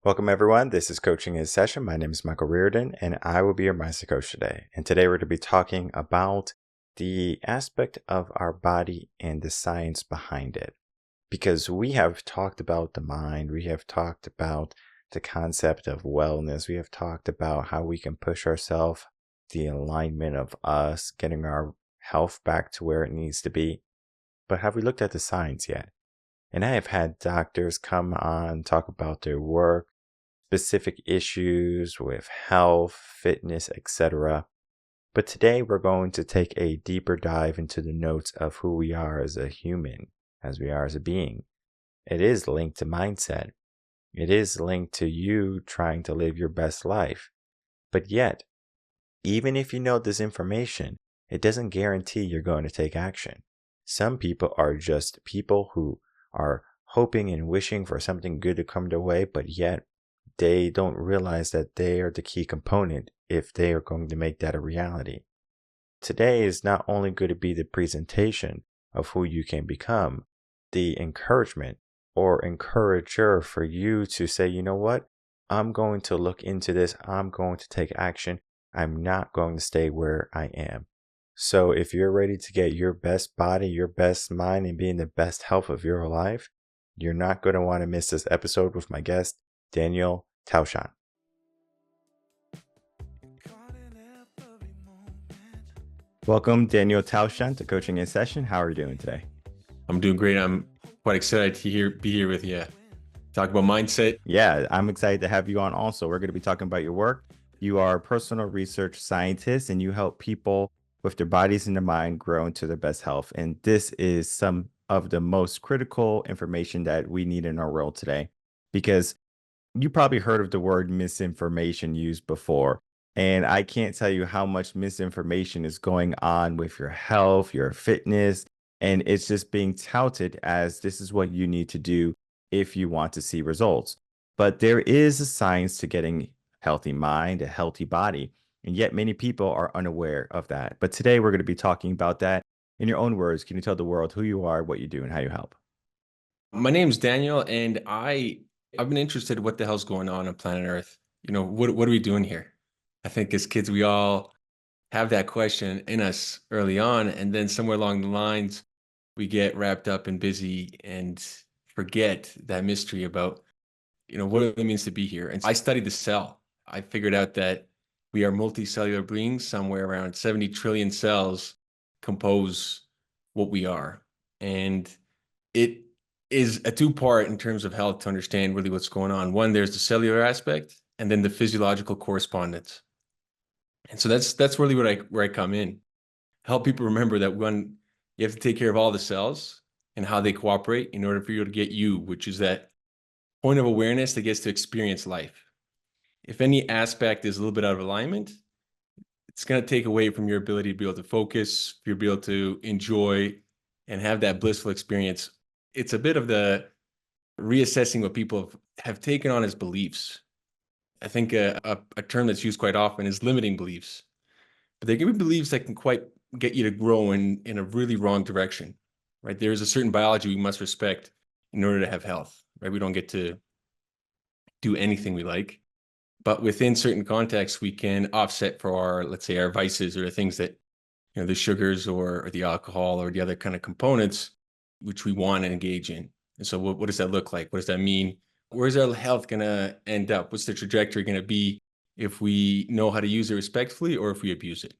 Welcome, everyone. This is Coaching in Session. My name is Michael Rearden, and I will be your mindset coach today. And today we're going to be talking about the aspect of our body and the science behind it. Because we have talked about the mind, we have talked about the concept of wellness, we have talked about how we can push ourselves, the alignment of us, getting our health back to where it needs to be. But have we looked at the science yet? And I have had doctors come on, talk about their work, specific issues with health, fitness, etc. But today we're going to take a deeper dive into the notes of who we are as a human, as we are as a being. It is linked to mindset. It is linked to you trying to live your best life. But yet, even if you know this information, it doesn't guarantee you're going to take action. Some people are just people who are hoping and wishing for something good to come their way, but yet they don't realize that they are the key component if they are going to make that a reality. Today is not only going to be the presentation of who you can become, the encouragement or encourager for you to say, you know what, I'm going to look into this, I'm going to take action, I'm not going to stay where I am. So if you're ready to get your best body, your best mind, and be in the best health of your life, you're not going to want to miss this episode with my guest, Daniel Tausan. Welcome, Daniel Tausan, to Coaching in Session. How are you doing today? I'm doing great. I'm quite excited to be here with you. Talk about mindset. Yeah, I'm excited to have you on also. We're going to be talking about your work. You are a personal research scientist and you help people with their bodies and their mind grow into their best health. And this is some of the most critical information that we need in our world today, because you probably heard of the word misinformation used before. And I can't tell you how much misinformation is going on with your health, your fitness, and it's just being touted as this is what you need to do if you want to see results. But there is a science to getting healthy mind, a healthy body, and yet many people are unaware of that. But today we're going to be talking about that. In your own words, can you tell the world who you are, what you do, and how you help? My name's Daniel, and I've been interested in what the hell's going on planet Earth. What are we doing here? I think as kids, we all have that question in us early on, and then somewhere along the lines, we get wrapped up and busy and forget that mystery about, what it means to be here. And I studied the cell. I figured out that we are multicellular beings. Somewhere around 70 trillion cells compose what we are. And it is a two-part in terms of health to understand really what's going on. One, there's the cellular aspect, and then the physiological correspondence. And so that's really where I come in. Help people remember that when you have to take care of all the cells and how they cooperate in order for you to get you, which is that point of awareness that gets to experience life. If any aspect is a little bit out of alignment, it's going to take away from your ability to be able to focus, to be able to enjoy and have that blissful experience. It's a bit of the reassessing what people have taken on as beliefs. I think a term that's used quite often is limiting beliefs, but they can be beliefs that can quite get you to grow in a really wrong direction, right? There is a certain biology we must respect in order to have health, right? We don't get to do anything we like, but within certain contexts, we can offset for our, let's say, our vices or the things that, the sugars or the alcohol or the other kind of components, which we want to engage in. And so what does that look like? What does that mean? Where's our health going to end up? What's the trajectory going to be if we know how to use it respectfully or if we abuse it?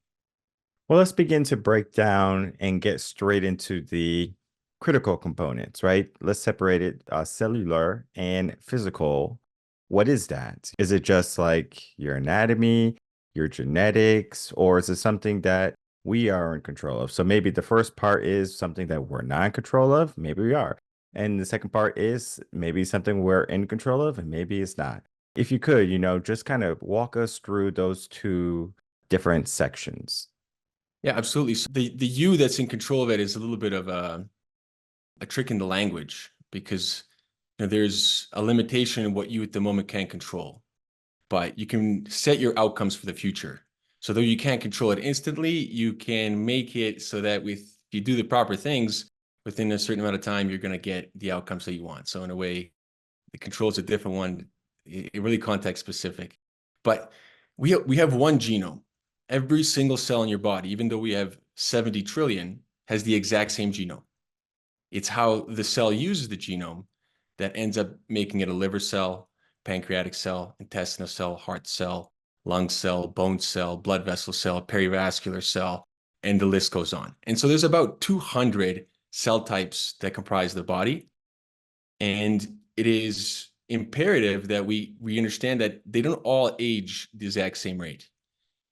Well, let's begin to break down and get straight into the critical components, right? Let's separate it cellular and physical. What is that? Is it just like your anatomy, your genetics, or is it something that we are in control of? So maybe the first part is something that we're not in control of. Maybe we are. And the second part is maybe something we're in control of and maybe it's not. If you could, just kind of walk us through those two different sections. Yeah, absolutely. So the you that's in control of it is a little bit of a trick in the language because there's a limitation in what you at the moment can't control, but you can set your outcomes for the future. So though you can't control it instantly, you can make it so that if you do the proper things within a certain amount of time, you're going to get the outcomes that you want. So in a way, the control is a different one. really context specific. But we have one genome. Every single cell in your body, even though we have 70 trillion, has the exact same genome. It's how the cell uses the genome that ends up making it a liver cell, pancreatic cell, intestinal cell, heart cell, lung cell, bone cell, blood vessel cell, perivascular cell, and the list goes on. And so there's about 200 cell types that comprise the body. And it is imperative that we understand that they don't all age the exact same rate,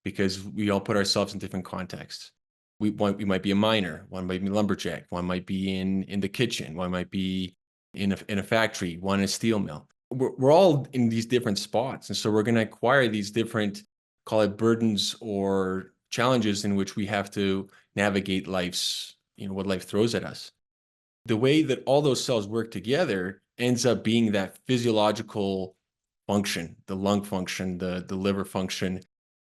because we all put ourselves in different contexts. We might be a miner, one might be a lumberjack, one might be in the kitchen, one might be in a factory, one in a steel mill. We're all in these different spots. And so we're going to acquire these different, call it burdens or challenges in which we have to navigate life's, what life throws at us. The way that all those cells work together ends up being that physiological function, the lung function, the liver function,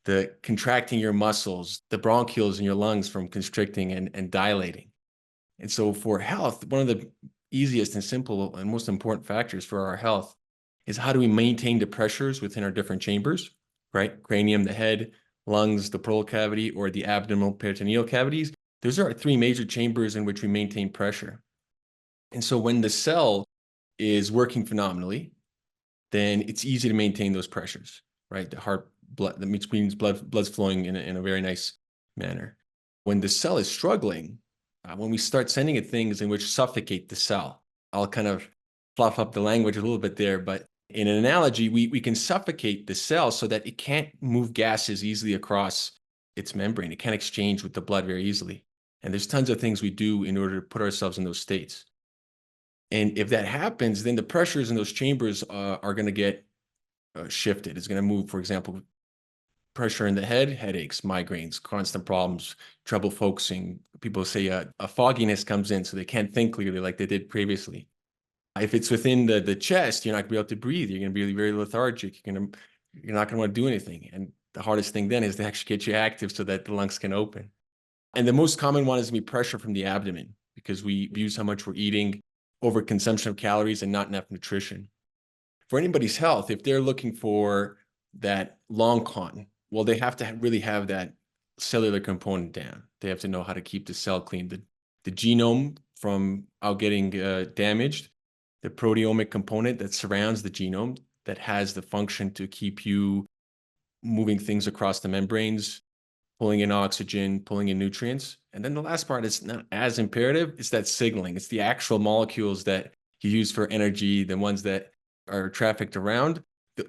the contracting your muscles, the bronchioles in your lungs from constricting and dilating. And so for health, one of the easiest and simple and most important factors for our health is how do we maintain the pressures within our different chambers, right? Cranium, the head, lungs, the pleural cavity, or the abdominal peritoneal cavities. Those are our three major chambers in which we maintain pressure. And so when the cell is working phenomenally, then it's easy to maintain those pressures, right? The heart, blood, that means blood's flowing in a very nice manner. When the cell is struggling, when we start sending it things in which suffocate the cell, I'll kind of fluff up the language a little bit there, but in an analogy, we can suffocate the cell so that it can't move gases easily across its membrane. It can't exchange with the blood very easily. And there's tons of things we do in order to put ourselves in those states. And if that happens, then the pressures in those chambers are going to get shifted. It's going to move, for example, pressure in the head, headaches, migraines, constant problems, trouble focusing. People say a fogginess comes in, so they can't think clearly like they did previously. If it's within the chest, you're not going to be able to breathe. You're going to be very lethargic. You're not going to want to do anything. And the hardest thing then is to actually get you active so that the lungs can open. And the most common one is going to be pressure from the abdomen, because we use how much we're eating, overconsumption of calories, and not enough nutrition. For anybody's health, if they're looking for that long con, well, they have to really have that cellular component down. They have to know how to keep the cell clean, the genome from out getting damaged, the proteomic component that surrounds the genome that has the function to keep you moving things across the membranes, pulling in oxygen, pulling in nutrients. And then the last part is not as imperative. It's that signaling. It's the actual molecules that you use for energy, the ones that are trafficked around.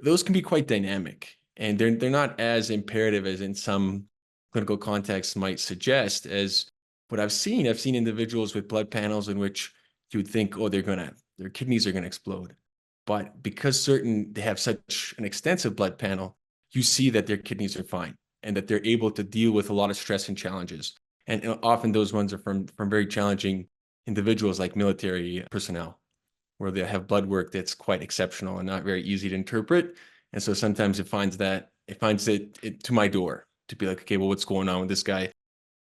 Those can be quite dynamic, and they're not as imperative as in some clinical contexts might suggest. As what I've seen individuals with blood panels in which you would think, oh, their kidneys are going to explode. But because they have such an extensive blood panel, you see that their kidneys are fine and that they're able to deal with a lot of stress and challenges. And often those ones are from very challenging individuals like military personnel, where they have blood work that's quite exceptional and not very easy to interpret. And so sometimes it finds it to my door to be like, okay, well, what's going on with this guy?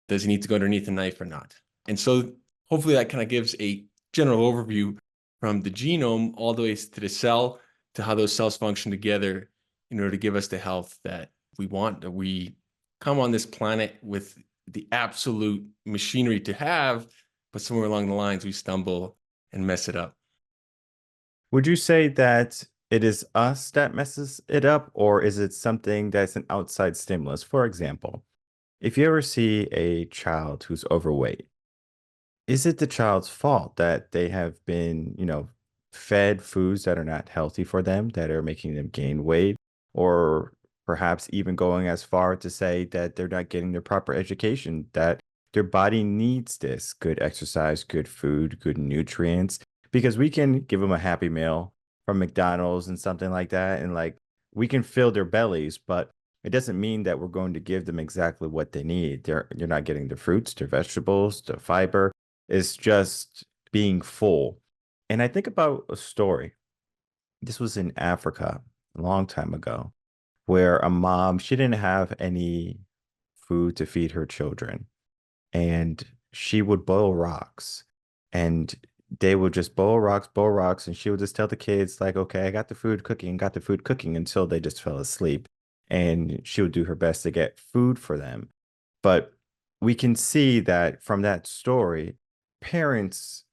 Does he need to go underneath the knife or not? And so hopefully that kind of gives a general overview from the genome all the way to the cell, to how those cells function together in order to give us the health that we want, that we come on this planet with the absolute machinery to have, but somewhere along the lines we stumble and mess it up. Would you say that it is us that messes it up, or is it something that's an outside stimulus? For example, if you ever see a child who's overweight, is it the child's fault that they have been, fed foods that are not healthy for them, that are making them gain weight, or perhaps even going as far to say that they're not getting the proper education, that their body needs this good exercise, good food, good nutrients, because we can give them a Happy Meal from McDonald's and something like that, and like we can fill their bellies, but it doesn't mean that we're going to give them exactly what they need. You're not getting the fruits, the vegetables, the fiber. It's just being full. And I think about a story. This was in Africa a long time ago, where a mom, she didn't have any food to feed her children. And she would boil rocks and they would just bowl rocks, and she would just tell the kids, like, okay, I got the food cooking, got the food cooking until they just fell asleep. And she would do her best to get food for them. But we can see that from that story, parents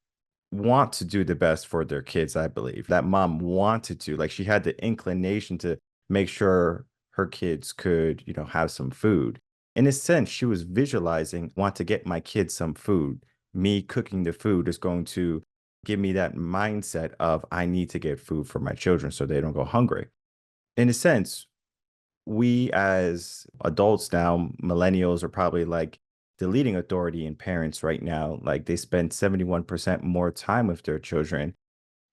want to do the best for their kids, I believe. That mom wanted to, like, she had the inclination to make sure her kids could, have some food. In a sense, she was visualizing, want to get my kids some food. Me cooking the food is going to give me that mindset of I need to get food for my children so they don't go hungry. In a sense, we as adults now, millennials are probably like the leading authority in parents right now. Like they spend 71% more time with their children.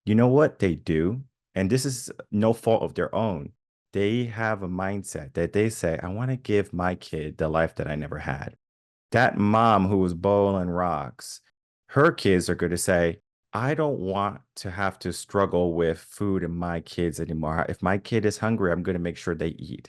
You know what they do? And this is no fault of their own. They have a mindset that they say, I want to give my kid the life that I never had. That mom who was bowling rocks, her kids are going to say, I don't want to have to struggle with food and my kids anymore. If my kid is hungry, I'm going to make sure they eat.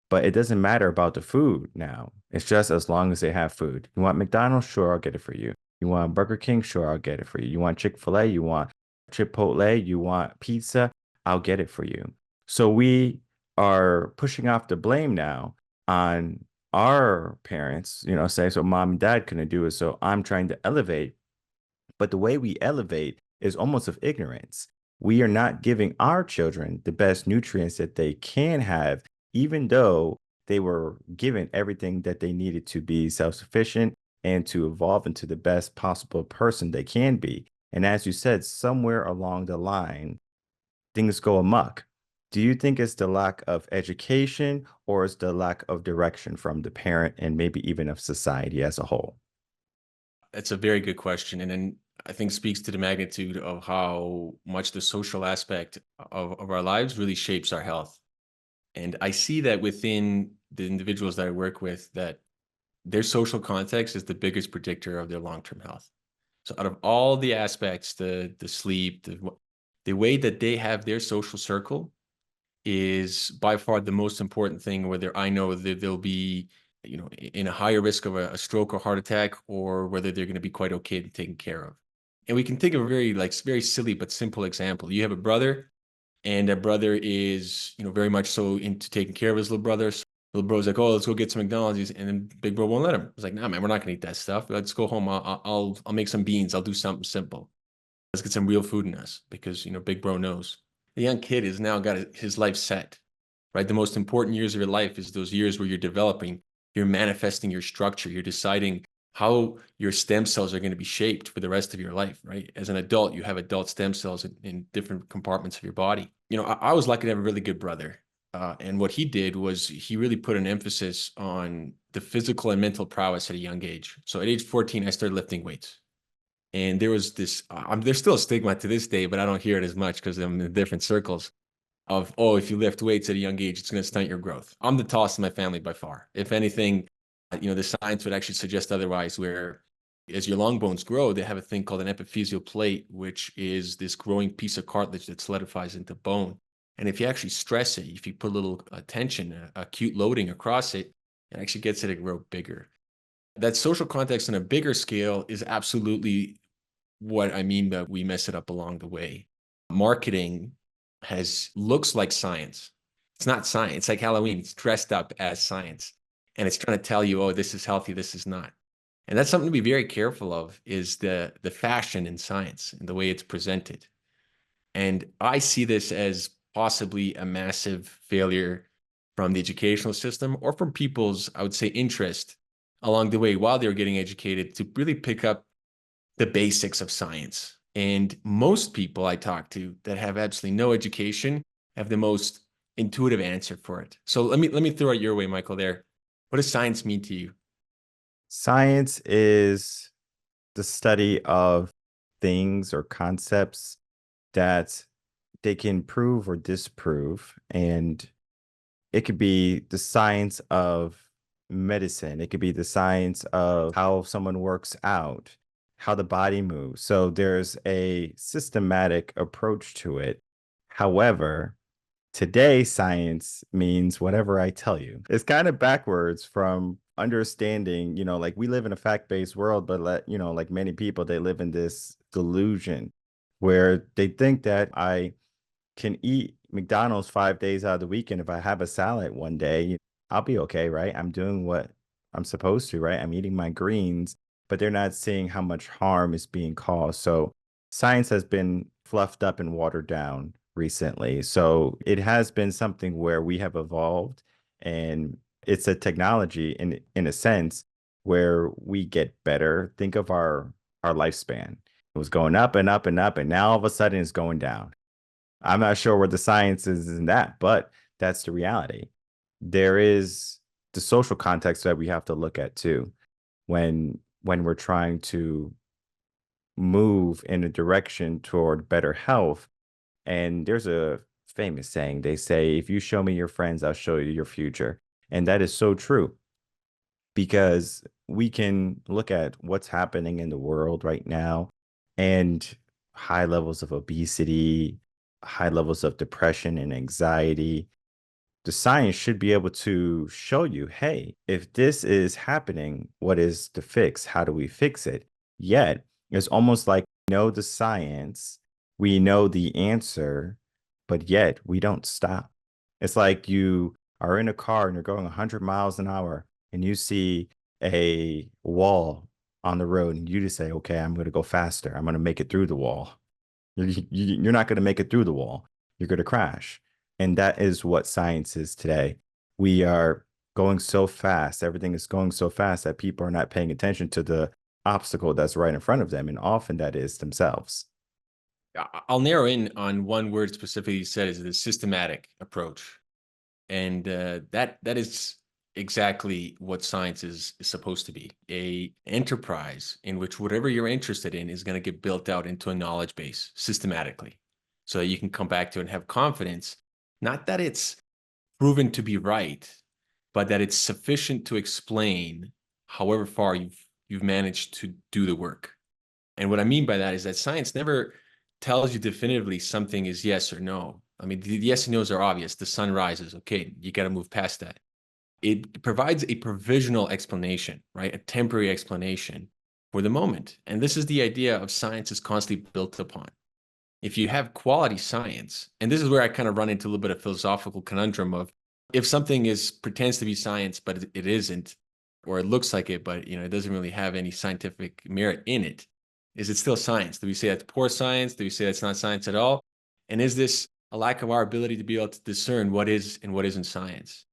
But it doesn't matter about the food now. It's just as long as they have food. You want McDonald's? Sure, I'll get it for you. You want Burger King? Sure, I'll get it for you. You want Chick-fil-A? You want Chipotle? You want pizza? I'll get it for you. So we are pushing off the blame now on our parents, say, so mom and dad couldn't do it. So I'm trying to elevate. But the way we elevate is almost of ignorance. We are not giving our children the best nutrients that they can have, even though they were given everything that they needed to be self sufficient and to evolve into the best possible person they can be. And as you said, somewhere along the line, things go amok. Do you think it's the lack of education or is the lack of direction from the parent and maybe even of society as a whole? That's a very good question. And then I think speaks to the magnitude of how much the social aspect of our lives really shapes our health. And I see that within the individuals that I work with, that their social context is the biggest predictor of their long-term health. So out of all the aspects, the sleep, the way that they have their social circle is by far the most important thing, whether I know that they'll be, in a higher risk of a stroke or heart attack, or whether they're going to be quite okay to taken care of. And we can think of a very silly but simple example. You have a brother, and that brother is, very much so into taking care of his little brother. So little bro's like, oh, let's go get some McDonald's, and then big bro won't let him. It's like, nah, man, we're not gonna eat that stuff. Let's go home. I'll make some beans. I'll do something simple. Let's get some real food in us, because big bro knows. The young kid has now got his life set, right? The most important years of your life is those years where you're developing, you're manifesting your structure, you're deciding how your stem cells are going to be shaped for the rest of your life, right? As an adult, you have adult stem cells in different compartments of your body. I was lucky to have a really good brother. And what he did was he really put an emphasis on the physical and mental prowess at a young age. So at age 14, I started lifting weights. And there was this, there's still a stigma to this day, but I don't hear it as much because I'm in different circles of, oh, if you lift weights at a young age, it's going to stunt your growth. I'm the tallest in my family by far. If anything, the science would actually suggest otherwise, where as your long bones grow, they have a thing called an epiphyseal plate, which is this growing piece of cartilage that solidifies into bone. And if you actually stress it, if you put a little tension, acute loading across it, it actually gets it to grow bigger. That social context on a bigger scale is absolutely what I mean by we mess it up along the way. Marketing looks like science. It's not science. It's like Halloween. It's dressed up as science. And it's trying to tell you, oh, this is healthy, this is not. And that's something to be very careful of, is the fashion in science and the way it's presented. And I see this as possibly a massive failure from the educational system, or from people's, I would say, interest along the way while they're getting educated, to really pick up the basics of science. And most people I talk to that have absolutely no education have the most intuitive answer for it. So let me throw it your way, Michael, there. What does science mean to you? Science is the study of things or concepts that they can prove or disprove. And it could be the science of medicine, it could be the science of how someone works out, how the body moves. So there's a systematic approach to it. However, today science means whatever I tell you. It's kind of backwards from understanding, like we live in a fact-based world, but like many people, they live in this delusion where they think that I can eat McDonald's 5 days out of the weekend. If I have a salad one day, I'll be okay, right? I'm doing what I'm supposed to, right? I'm eating my greens, but they're not seeing how much harm is being caused. So science has been fluffed up and watered down recently. So it has been something where we have evolved, and it's a technology in a sense where we get better. Think of our lifespan. It was going up and up and up, and now all of a sudden it's going down. I'm not sure where the science is in that, but that's the reality. There is the social context that we have to look at too when we're trying to move in a direction toward better health. And there's a famous saying. They say, if you show me your friends, I'll show you your future. And that is so true, because we can look at what's happening in the world right now, and high levels of obesity, high levels of depression and anxiety. The science should be able to show you, hey, if this is happening, what is the fix? How do we fix it? Yet, it's almost like we know the science, we know the answer, but yet we don't stop. It's like you are in a car and you're going 100 miles an hour and you see a wall on the road and you just say, okay, I'm going to go faster. I'm going to make it through the wall. You're not going to make it through the wall. You're going to crash. And that is what science is today. We are going so fast. Everything is going so fast that people are not paying attention to the obstacle that's right in front of them. And often that is themselves. I'll narrow in on one word specifically you said is the systematic approach. And that is exactly what science is supposed to be, a enterprise in which whatever you're interested in is going to get built out into a knowledge base systematically, so that you can come back to it and have confidence, not that it's proven to be right, but that it's sufficient to explain however far you've managed to do the work. And what I mean by that is that science never tells you definitively something is yes or no. I mean, the yes and no's are obvious. The sun rises. Okay, you got to move past that. It provides a provisional explanation, right? A temporary explanation for the moment. And this is the idea of science is constantly built upon. If you have quality science, and this is where I kind of run into a little bit of philosophical conundrum of if something is pretends to be science, but it isn't, or it looks like it, but it doesn't really have any scientific merit in it. Is it still science? Do we say that's poor science? Do we say that's not science at all? And is this a lack of our ability to be able to discern what is and what isn't science?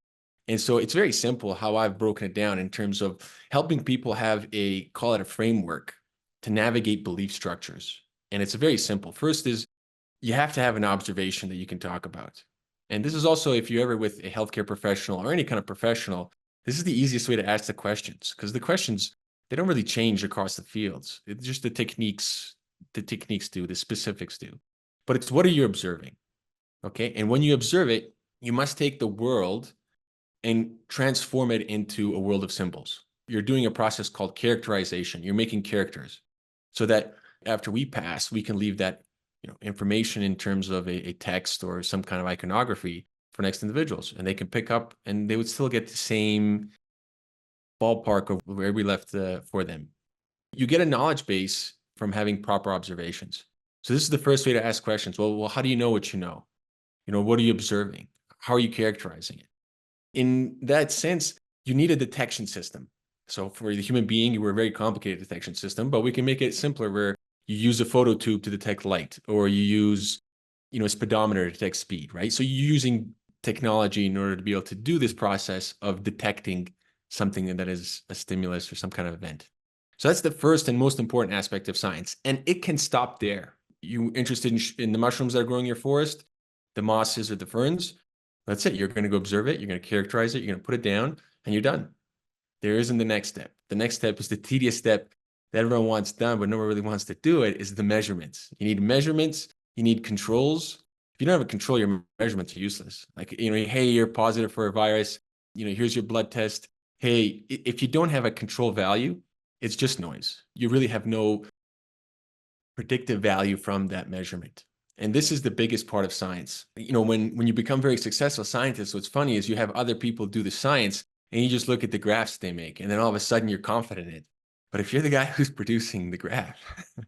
And so it's very simple how I've broken it down in terms of helping people have call it a framework to navigate belief structures. And it's very simple. First is you have to have an observation that you can talk about. And this is also, if you're ever with a healthcare professional or any kind of professional, this is the easiest way to ask the questions, because the questions, they don't really change across the fields. It's just the techniques do, the specifics do. But it's what are you observing? Okay. And when you observe it, you must take the world and transform it into a world of symbols. You're doing a process called characterization. You're making characters so that after we pass, we can leave that information in terms of a text or some kind of iconography for next individuals. And they can pick up and they would still get the same ballpark of where we left for them. You get a knowledge base from having proper observations. So this is the first way to ask questions. Well, how do you know what you know? What are you observing? How are you characterizing it? In that sense, you need a detection system. So for the human being, we're a very complicated detection system, but we can make it simpler where you use a photo tube to detect light, or you use, a speedometer to detect speed, right? So you're using technology in order to be able to do this process of detecting something that is a stimulus or some kind of event. So that's the first and most important aspect of science. And it can stop there. You interested in the mushrooms that are growing in your forest, the mosses or the ferns? That's it. You're going to go observe it. You're going to characterize it. You're going to put it down and you're done. There isn't the next step. The next step is the tedious step that everyone wants done, but no one really wants to do it, is the measurements. You need measurements. You need controls. If you don't have a control, your measurements are useless. Like, hey, you're positive for a virus. Here's your blood test. Hey, if you don't have a control value, it's just noise. You really have no predictive value from that measurement. And this is the biggest part of science. When you become very successful scientists, what's funny is you have other people do the science and you just look at the graphs they make, and then all of a sudden you're confident in it. But if you're the guy who's producing the graph,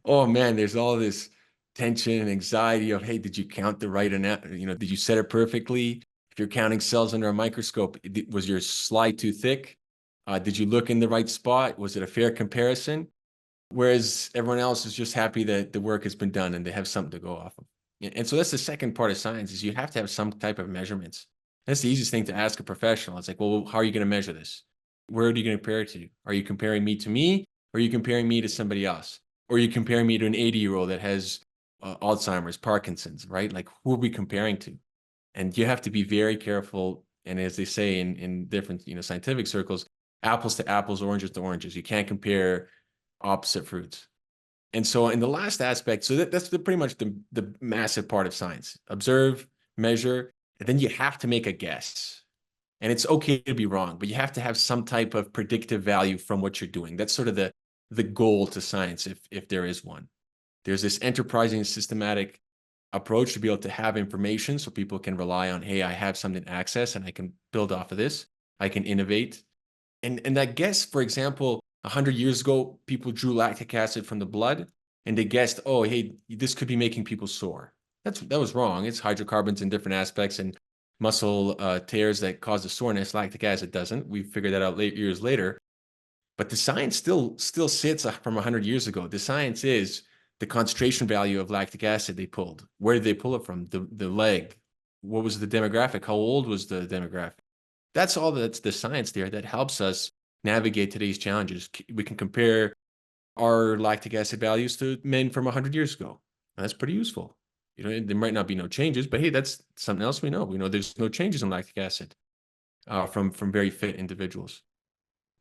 oh man, there's all this tension and anxiety of, hey, did you count the right, did you set it perfectly? If you're counting cells under a microscope, was your slide too thick? Did you look in the right spot? Was it a fair comparison? Whereas everyone else is just happy that the work has been done and they have something to go off of. And so that's the second part of science, is you have to have some type of measurements. That's the easiest thing to ask a professional. It's like, well, how are you going to measure this? Where are you going to compare it to? Are you comparing me to me? Or are you comparing me to somebody else? Or are you comparing me to an 80-year-old that has Alzheimer's, Parkinson's, right? Like, who are we comparing to? And you have to be very careful. And as they say in different, scientific circles, apples to apples, oranges to oranges. You can't compare opposite fruits. And so in the last aspect, so that's pretty much the massive part of science. Observe, measure, and then you have to make a guess. And it's okay to be wrong, but you have to have some type of predictive value from what you're doing. That's sort of the goal to science, if there is one. There's this enterprising, systematic approach to be able to have information so people can rely on, hey, I have something to access and I can build off of this. I can innovate. And I guess, for example, 100 years ago, people drew lactic acid from the blood and they guessed, oh, hey, this could be making people sore. That was wrong. It's hydrocarbons in different aspects and muscle tears that cause the soreness. Lactic acid doesn't. We figured that out years later. But the science still sits from 100 years ago. The science is the concentration value of lactic acid they pulled. Where did they pull it from? The leg. What was the demographic? How old was the demographic? That's the science there that helps us navigate today's challenges. We can compare our lactic acid values to men from 100 years ago. And that's pretty useful. There might not be no changes, but hey, that's something else we know. We know there's no changes in lactic acid from very fit individuals.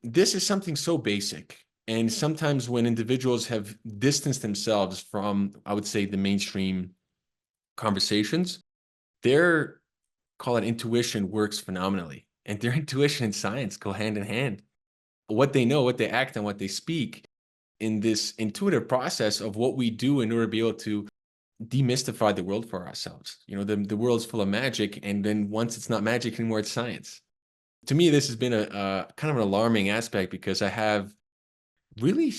This is something so basic. And sometimes when individuals have distanced themselves from, I would say, the mainstream conversations, their, call it intuition, works phenomenally. And their intuition and science go hand in hand. What they know, what they act on, what they speak in this intuitive process of what we do in order to be able to demystify the world for ourselves. The world's full of magic. And then once it's not magic anymore, it's science. To me, this has been a kind of an alarming aspect because I have really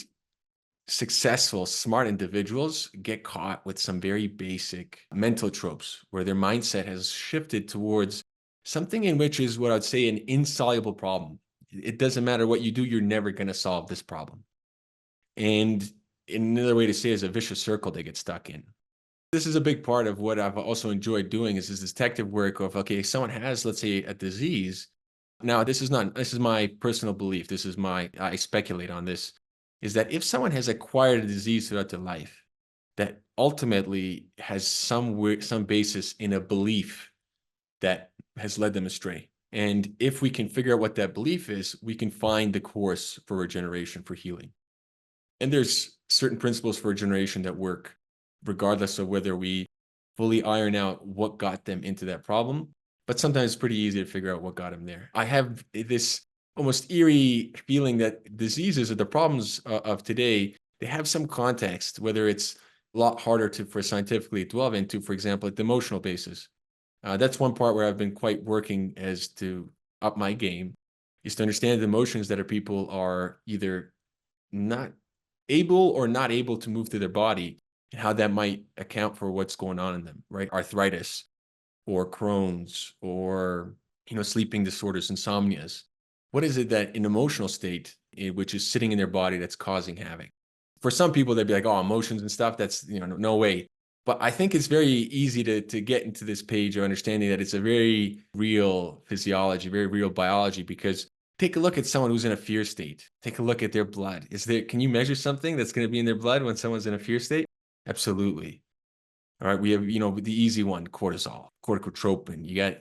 successful, smart individuals get caught with some very basic mental tropes where their mindset has shifted towards something in which is what I'd say an insoluble problem. It doesn't matter what you do, you're never going to solve this problem. And another way to say it is a vicious circle they get stuck in. This is a big part of what I've also enjoyed doing is this detective work of, okay, someone has, let's say, a disease. Now, this is my personal belief. I speculate on this, is that if someone has acquired a disease throughout their life that ultimately has some basis in a belief that has led them astray. And if we can figure out what that belief is, we can find the course for regeneration, for healing. And there's certain principles for regeneration that work regardless of whether we fully iron out what got them into that problem. But sometimes it's pretty easy to figure out what got them there. I have this almost eerie feeling that diseases or the problems of today, they have some context, whether it's a lot harder for scientifically delve into, for example, at the emotional basis. That's one part where I've been quite working as to up my game, is to understand the emotions that people are either not able or not able to move through their body and how that might account for what's going on in them, right? Arthritis or Crohn's or, sleeping disorders, insomnias. What is it that an emotional state, which is sitting in their body, that's causing havoc? For some people, they'd be like, oh, emotions and stuff, that's, no way. But I think it's very easy to get into this page of understanding that it's a very real physiology, very real biology, because take a look at someone who's in a fear state. Take a look at their blood. Can you measure something that's going to be in their blood when someone's in a fear state? Absolutely. All right. We have, the easy one, cortisol, corticotropin. You got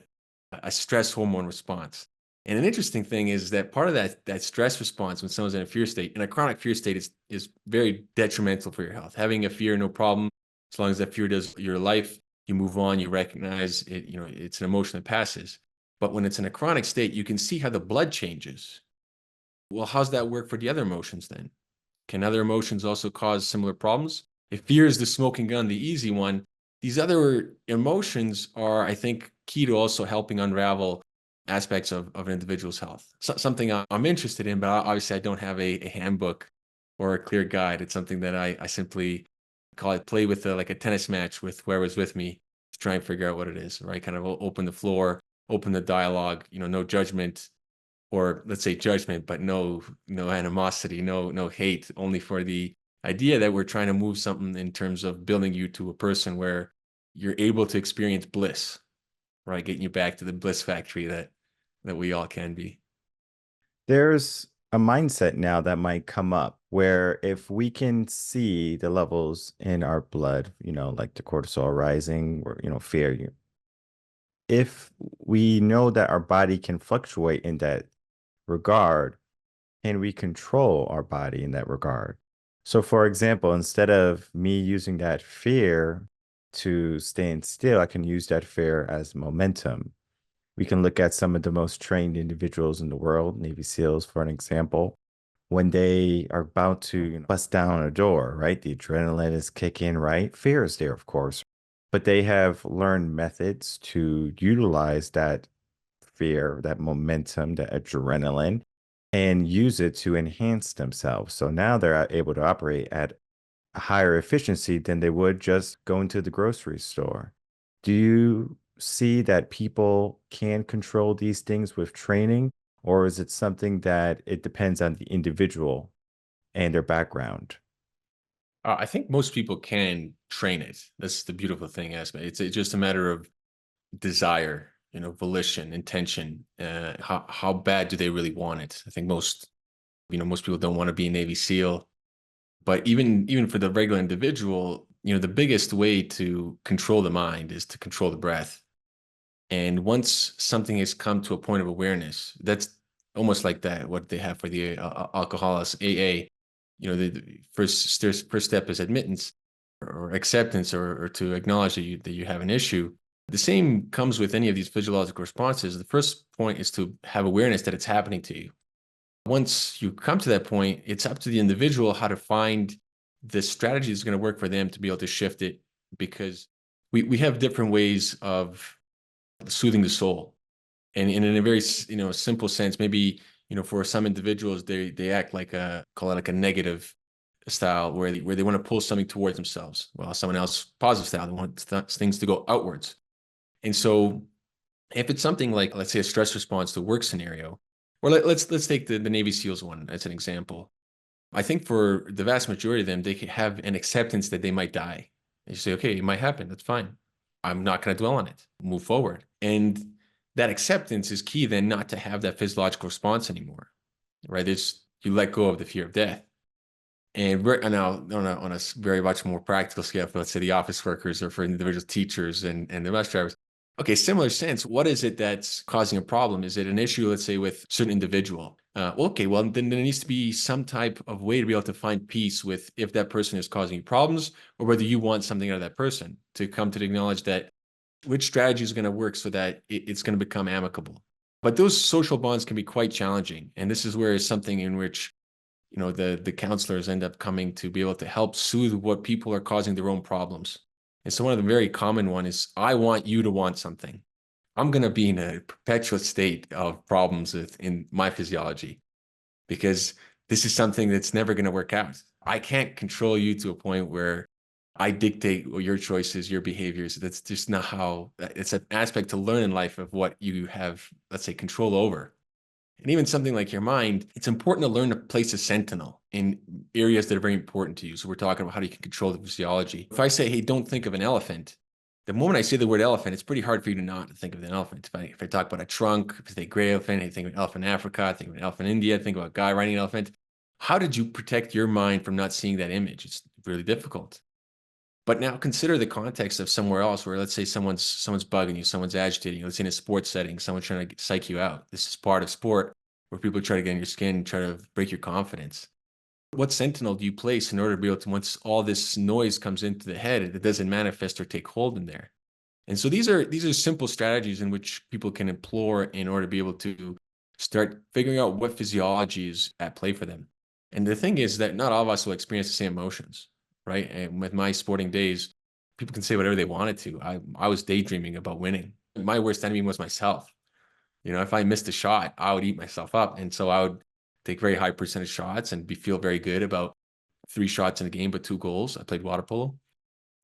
a stress hormone response. And an interesting thing is that part of that stress response when someone's in a fear state, and a chronic fear state is very detrimental for your health. Having a fear, no problem. As long as that fear does your life, you move on, you recognize it, it's an emotion that passes. But when it's in a chronic state, you can see how the blood changes. Well, how's that work for the other emotions then? Can other emotions also cause similar problems? If fear is the smoking gun, the easy one, these other emotions are, I think, key to also helping unravel aspects of an individual's health. Something I'm interested in, but obviously I don't have a handbook or a clear guide. It's something that I simply call it play with like a tennis match with whoever's with me to try and figure out what it is, right? Kind of open the floor, open the dialogue, no judgment, or let's say judgment, but no animosity, no hate, only for the idea that we're trying to move something in terms of building you to a person where you're able to experience bliss, right? Getting you back to the bliss factory that we all can be. There's a mindset now that might come up where if we can see the levels in our blood, like the cortisol rising or, fear, if we know that our body can fluctuate in that regard, can we control our body in that regard? So, for example, instead of me using that fear to stand still, I can use that fear as momentum. We can look at some of the most trained individuals in the world, Navy SEALs, for an example. When they are about to bust down a door, right? The adrenaline is kicking, right? Fear is there, of course. But they have learned methods to utilize that fear, that momentum, that adrenaline, and use it to enhance themselves. So now they're able to operate at a higher efficiency than they would just going to the grocery store. Do you see that people can control these things with training, or is it something that it depends on the individual and their background? I think most people can train it. That's the beautiful thing, Asma. It's just a matter of desire, volition, intention. How bad do they really want it? I think most people don't want to be a Navy SEAL, but even for the regular individual, the biggest way to control the mind is to control the breath. And once something has come to a point of awareness, that's almost like that, what they have for the alcoholics, AA. The first step is admittance or acceptance, or to acknowledge that you have an issue. The same comes with any of these physiological responses. The first point is to have awareness that it's happening to you. Once you come to that point, it's up to the individual how to find the strategy that's going to work for them to be able to shift it, because we have different ways of soothing the soul. And in a very simple sense, maybe for some individuals they act like call it like a negative style, where they want to pull something towards themselves, while someone else positive style, they want things to go outwards. And so if it's something like, let's say, a stress response to a work scenario, or let's take the Navy SEALs one as an example. I think for the vast majority of them, they can have an acceptance that they might die. And you say, okay, it might happen. That's fine. I'm not going to dwell on it. Move forward. And that acceptance is key then, not to have that physiological response anymore, right? You let go of the fear of death. And now on a very much more practical scale, for let's say the office workers or for individual teachers and the bus drivers. Okay, similar sense. What is it that's causing a problem? Is it an issue, let's say, with a certain individual? Well, then there needs to be some type of way to be able to find peace with if that person is causing you problems, or whether you want something out of that person, to come to acknowledge that which strategy is going to work so that it's going to become amicable. But those social bonds can be quite challenging. And this is where it's something in which the counselors end up coming to be able to help soothe what people are causing their own problems. And so one of the very common one is, I want you to want something. I'm going to be in a perpetual state of problems in my physiology, because this is something that's never going to work out. I can't control you to a point where I dictate your choices, your behaviors. That's just not how. It's an aspect to learn in life of what you have, let's say, control over. And even something like your mind, it's important to learn to place a sentinel in areas that are very important to you. So we're talking about how you can control the physiology. If I say, hey, don't think of an elephant, the moment I say the word elephant, it's pretty hard for you to not think of an elephant. If I talk about a trunk, if I say gray elephant, I think of an elephant in Africa, I think of an elephant in India, I think about a guy riding an elephant. How did you protect your mind from not seeing that image? It's really difficult. But now consider the context of somewhere else, where let's say someone's bugging you, someone's agitating you. Let's say in a sports setting, someone's trying to psych you out. This is part of sport, where people try to get in your skin, try to break your confidence. What sentinel do you place in order to be able to, once all this noise comes into the head, it doesn't manifest or take hold in there? And so these are simple strategies in which people can employ in order to be able to start figuring out what physiology is at play for them. And the thing is that not all of us will experience the same emotions, right? And with my sporting days, people can say whatever they wanted to. I was daydreaming about winning. My worst enemy was myself. If I missed a shot, I would eat myself up. And so I would take very high percentage shots and feel very good about 3 shots in a game, but 2 goals. I played water polo.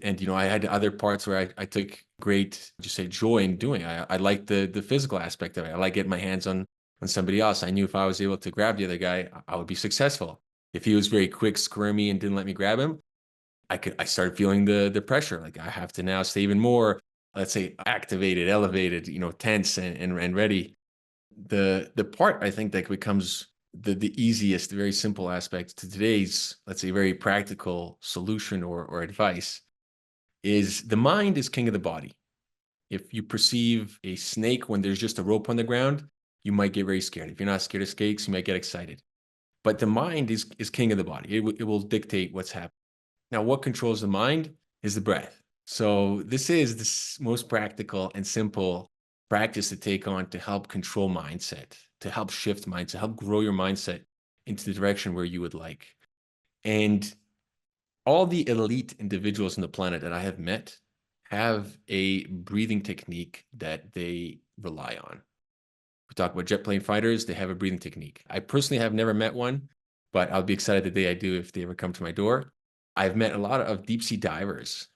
And, I had other parts where I took great, just say, joy in doing. I like the physical aspect of it. I like getting my hands on somebody else. I knew if I was able to grab the other guy, I would be successful. If he was very quick, squirmy, and didn't let me grab him, I started feeling the pressure. Like I have to now stay even more, let's say, activated, elevated, tense and ready. The part I think that becomes the easiest, very simple aspect to today's, let's say, very practical solution or advice is the mind is king of the body. If you perceive a snake when there's just a rope on the ground, you might get very scared. If you're not scared of snakes, you might get excited. But the mind is king of the body. It will dictate what's happening. Now, what controls the mind is the breath. So this is the most practical and simple practice to take on to help control mindset, to help shift mindset, to help grow your mindset into the direction where you would like. And all the elite individuals on the planet that I have met have a breathing technique that they rely on. We talk about jet plane fighters, they have a breathing technique. I personally have never met one, but I'll be excited the day I do if they ever come to my door. I've met a lot of deep sea divers,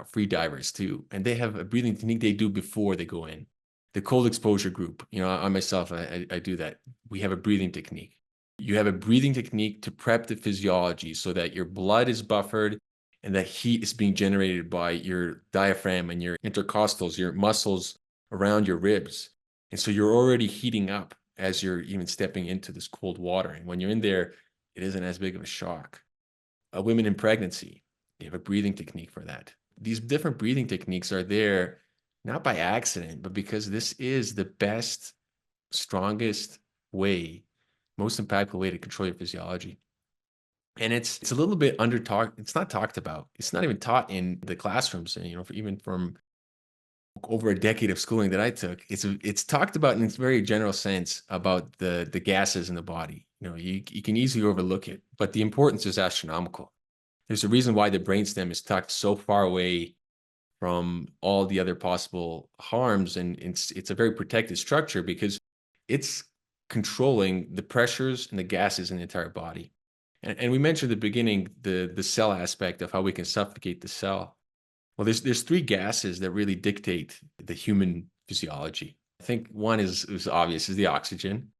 free divers too, and they have a breathing technique they do before they go in. The cold exposure group, I myself, I do that. We have a breathing technique. You have a breathing technique to prep the physiology so that your blood is buffered and that heat is being generated by your diaphragm and your intercostals, your muscles around your ribs. And so you're already heating up as you're even stepping into this cold water. And when you're in there, it isn't as big of a shock. Women in pregnancy, they have a breathing technique for that. These different breathing techniques are there not by accident, but because this is the best, strongest way, most impactful way to control your physiology. And it's a little bit under talked. It's not talked about. It's not even taught in the classrooms. And even from over a decade of schooling that I took, it's talked about in its very general sense about the gases in the body. You can easily overlook it, but the importance is astronomical. There's a reason why the brainstem is tucked so far away from all the other possible harms, and it's a very protected structure because it's controlling the pressures and the gases in the entire body. And we mentioned at the beginning the cell aspect of how we can suffocate the cell. Well, there's three gases that really dictate the human physiology. I think one is obvious, is the oxygen.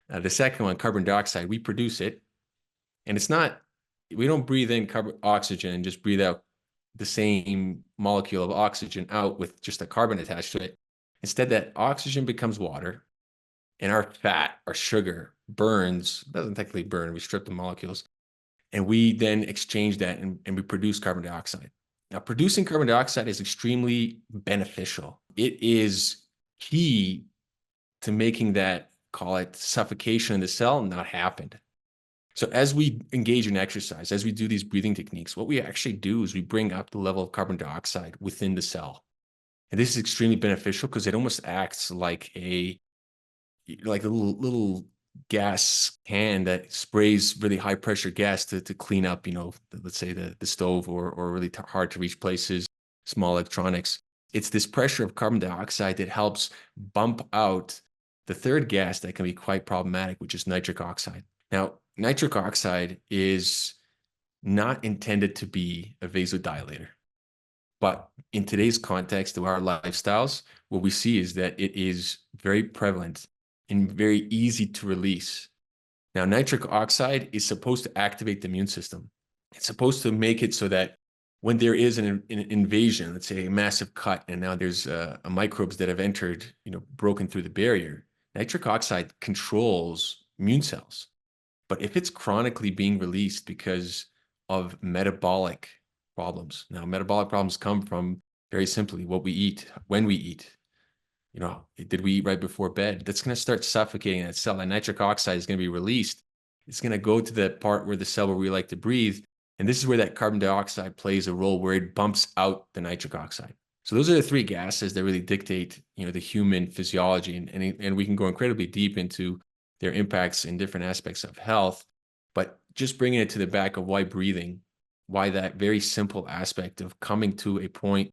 The second one, carbon dioxide, we produce it. And we don't breathe in oxygen and just breathe out the same molecule of oxygen out with just a carbon attached to it. Instead, that oxygen becomes water and our fat, our sugar doesn't technically burn, we strip the molecules. And we then exchange that and we produce carbon dioxide. Now, producing carbon dioxide is extremely beneficial. It is key to making that, call it suffocation in the cell, not happen. So as we engage in exercise, as we do these breathing techniques, what we actually do is we bring up the level of carbon dioxide within the cell. And this is extremely beneficial because it almost acts like a little gas can that sprays really high pressure gas to clean up, let's say the stove or really hard to reach places, small electronics. It's this pressure of carbon dioxide that helps bump out the third gas that can be quite problematic, which is nitric oxide. Now, nitric oxide is not intended to be a vasodilator. But in today's context of our lifestyles, what we see is that it is very prevalent and very easy to release. Now, nitric oxide is supposed to activate the immune system. It's supposed to make it so that when there is an invasion, let's say a massive cut, and now there's microbes that have entered, broken through the barrier, nitric oxide controls immune cells. But if it's chronically being released because of metabolic problems, now metabolic problems come from very simply what we eat, when we eat. Did we eat right before bed? That's going to start suffocating that cell. That nitric oxide is going to be released. It's going to go to the part where the cell where we like to breathe. And this is where that carbon dioxide plays a role, where it bumps out the nitric oxide. So those are the three gases that really dictate, the human physiology. And we can go incredibly deep into their impacts in different aspects of health. But just bringing it to the back of why breathing, why that very simple aspect of coming to a point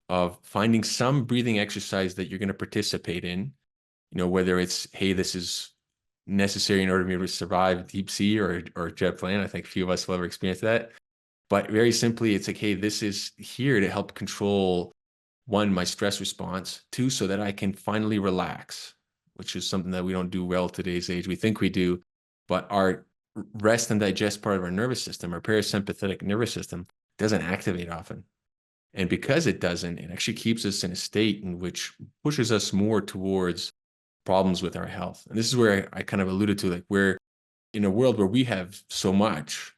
of finding some breathing exercise that you're going to participate in, whether it's, hey, this is necessary in order for me to survive deep sea or jet plane. I think a few of us will ever experience that. But very simply, it's like, hey, this is here to help control, one, my stress response, two, so that I can finally relax, which is something that we don't do well today's age. We think we do, but our rest and digest part of our nervous system, our parasympathetic nervous system, doesn't activate often. And because it doesn't, it actually keeps us in a state in which pushes us more towards problems with our health. And this is where I kind of alluded to, like, we're in a world where we have so much,